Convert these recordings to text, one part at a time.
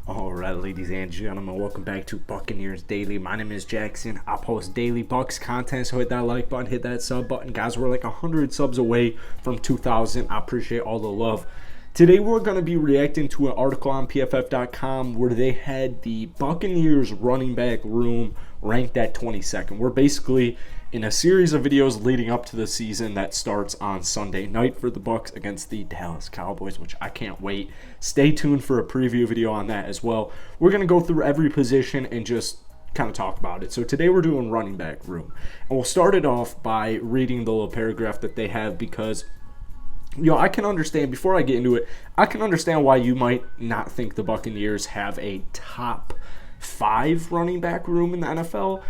Alright, ladies and gentlemen, welcome back to Buccaneers Daily. My name is Jackson. I post daily Bucs content, so hit that like button, hit that sub button. Guys, we're like 100 subs away from 2,000. I appreciate all the love. Today, we're going to be reacting to an article on PFF.com where they had the Buccaneers running back room ranked at 22nd. We're basically in a series of videos leading up to the season that starts on Sunday night for the Bucs against the Dallas Cowboys, which I can't wait. Stay tuned for a preview video on that as well. We're going to go through every position and just kind of talk about it. So today we're doing running back room. And we'll start it off by reading the little paragraph that they have because I can understand, before I get into it, I can understand why you might not think the Buccaneers have a top 5 running back room in the NFL.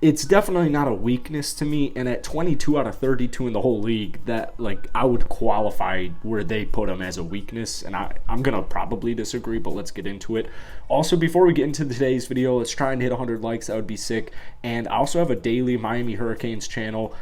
It's definitely not a weakness to me, and at 22 out of 32 in the whole league, that I would qualify where they put them as a weakness, and I'm gonna probably disagree, but let's get into it. Also, before we get into today's video, let's try and hit 100 likes. That would be sick. And I also have a daily Miami Hurricanes channel.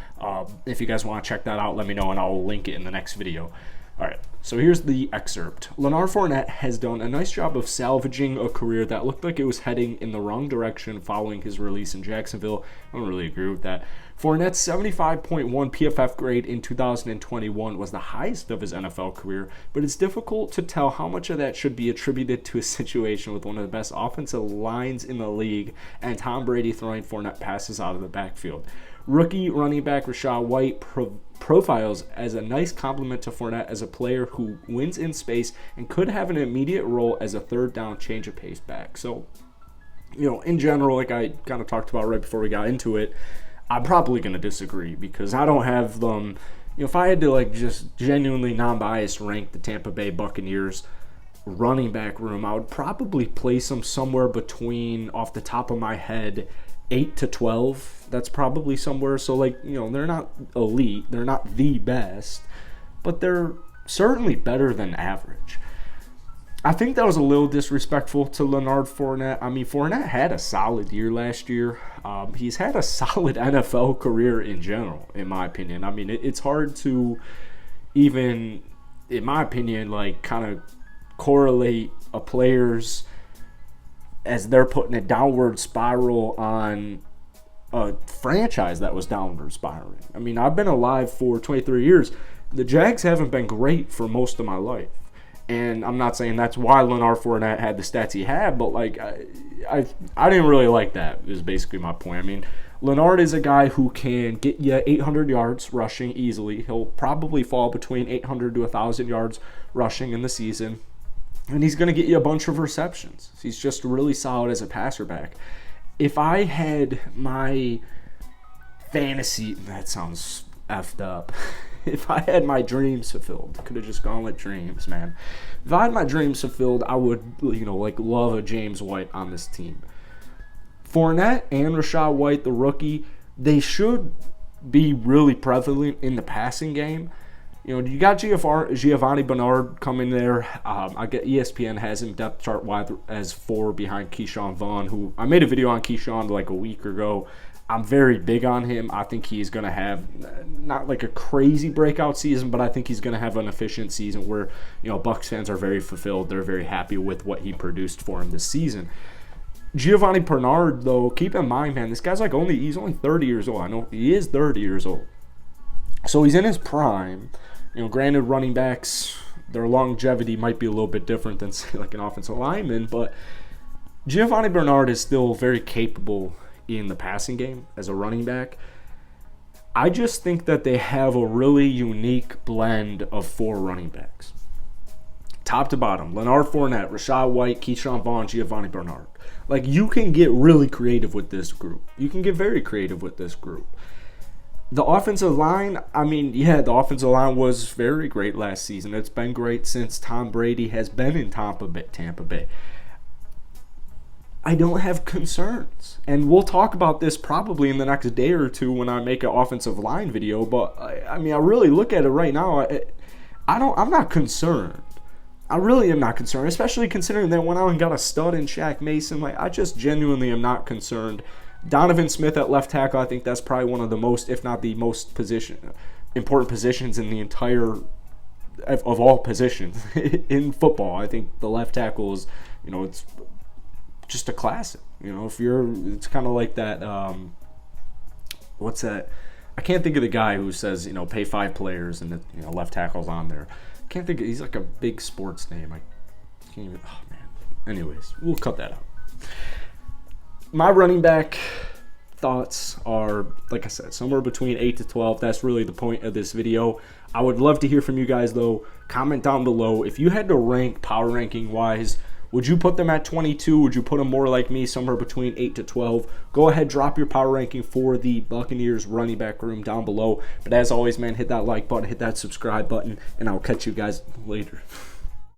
If you guys want to check that out, let me know, and I'll link it in the next video. All right, so here's the excerpt. Leonard Fournette has done a nice job of salvaging a career that looked like it was heading in the wrong direction following his release in Jacksonville. I don't really agree with that. Fournette's 75.1 PFF grade in 2021 was the highest of his NFL career, but it's difficult to tell how much of that should be attributed to a situation with one of the best offensive lines in the league and Tom Brady throwing Fournette passes out of the backfield. Rookie running back Rachaad White profiles as a nice compliment to Fournette as a player who wins in space and could have an immediate role as a third down change of pace back. So, in general, like I kind of talked about right before we got into it, I'm probably going to disagree because I don't have them. If I had to just genuinely non-biased rank the Tampa Bay Buccaneers running back room, I would probably place them somewhere between, off the top of my head, 8 to 12. That's probably somewhere. So they're not elite, they're not the best, but they're certainly better than average. I think that was a little disrespectful to Leonard Fournette. I mean, Fournette had a solid year last year. He's had a solid NFL career in general, in my opinion. I mean, it's hard to even, in my opinion, kind of correlate a player's, as they're putting a downward spiral on a franchise that was downward spiraling. I mean, I've been alive for 23 years. The Jags haven't been great for most of my life. And I'm not saying that's why Leonard Fournette had the stats he had, but I didn't really like that, is basically my point. I mean, Leonard is a guy who can get you 800 yards rushing easily. He'll probably fall between 800 to 1,000 yards rushing in the season. And he's going to get you a bunch of receptions. He's just really solid as a passer back. If I had my fantasy, that sounds effed up. If I had my dreams fulfilled, could have just gone with dreams, man. If I had my dreams fulfilled, I would, love a James White on this team. Fournette and Rachaad White, the rookie, they should be really prevalent in the passing game. You got Giovanni Bernard coming there. I get ESPN has him depth chart wide as 4 behind Keyshawn Vaughn, who I made a video on Keyshawn a week ago. I'm very big on him. I think he's going to have not a crazy breakout season, but I think he's going to have an efficient season where, Bucs fans are very fulfilled. They're very happy with what he produced for him this season. Giovanni Bernard, though, keep in mind, man, this guy's he's only 30 years old. I know he is 30 years old. So he's in his prime. Granted, running backs, their longevity might be a little bit different than, say, an offensive lineman, but Giovanni Bernard is still very capable in the passing game as a running back. I just think that they have a really unique blend of 4 running backs. Top to bottom, Leonard Fournette, Rachaad White, Keyshawn Vaughn, Giovanni Bernard. You can get really creative with this group. You can get very creative with this group. The offensive line, the offensive line was very great last season. It's been great since Tom Brady has been in Tampa Bay. I don't have concerns. And we'll talk about this probably in the next day or two when I make an offensive line video. But, I really look at it right now. I'm not concerned. I really am not concerned, especially considering they went out and got a stud in Shaq Mason. I just genuinely am not concerned. Donovan Smith at left tackle, I think that's probably one of the most, if not the most important positions in the entire of all positions in football. I think the left tackle is, it's just a classic. You know, if you're, it's kind of like that. What's that? I can't think of the guy who says, you know, pay 5 players and the, you know, left tackle's on there. I can't think. He's like a big sports name. I can't even. Oh man. Anyways, we'll cut that out. My running back thoughts are, like I said, somewhere between 8 to 12. That's really the point of this video. I would love to hear from you guys, though. Comment down below. If you had to rank power ranking wise, would you put them at 22? Would you put them more like me, somewhere between 8 to 12? Go ahead, drop your power ranking for the Buccaneers running back room down below. But as always, man, hit that like button, hit that subscribe button, and I'll catch you guys later.